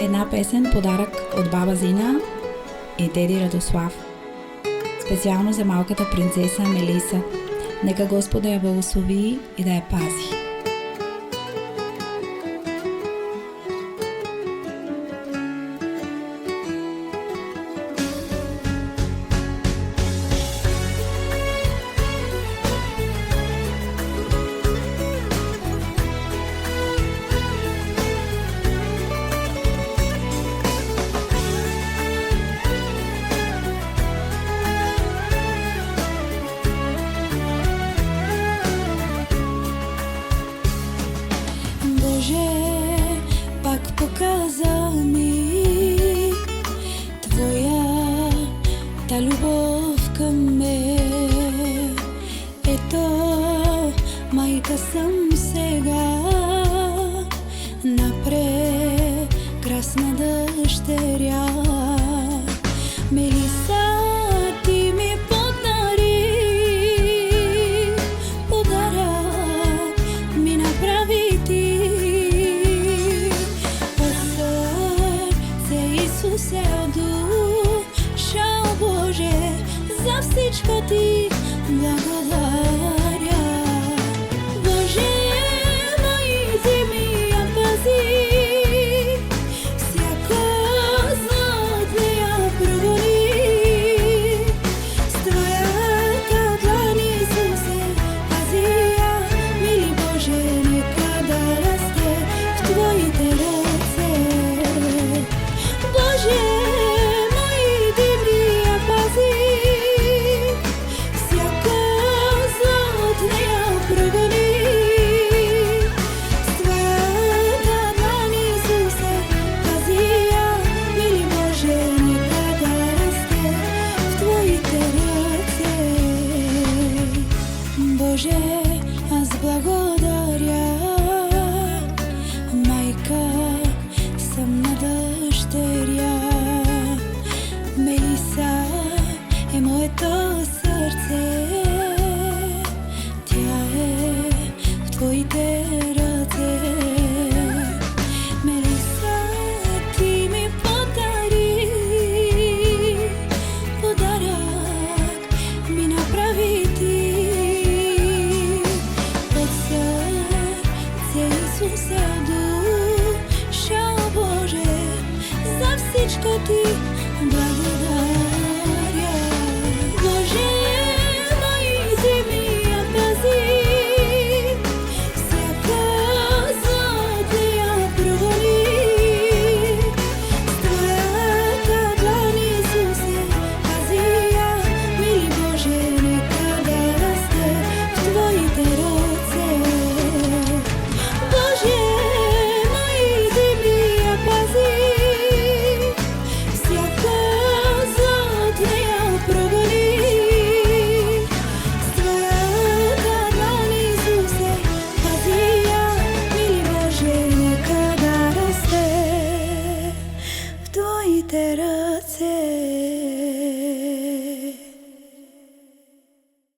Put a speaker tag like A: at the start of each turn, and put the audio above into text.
A: Една песен подарък от баба Зина и деди Радослав. Специално за малката принцеса Мелиса. Нека Господа я благослови и да я пази.
B: Пак показа ми твоята любов към мен. Ето, майка съм сега на прекрасна дъщеря. Мелиса, ти ми подари подарък, ми направи ти. Исусе, душа Боже, за всичко ти благодаря. Боже, моите ми я пази, всяко зло от нея прогони. С твоята длан, Исусе, пази я, мили Боже, нека да расте в твоите ръце. Боже, мой дивни я пази, всяко зло от нея прогони. С твоята длан, Исусе, пази я, мили Боже, нека да расте в твоите ръце. Боже, аз благодаря, майка съм на дъщеря. Мелиса е моето сърце, тя е в твоите ръце. Мелиса, ти ми подари подарък, ми направи ти. От сърце Исусе, душа Боже, за всичко ти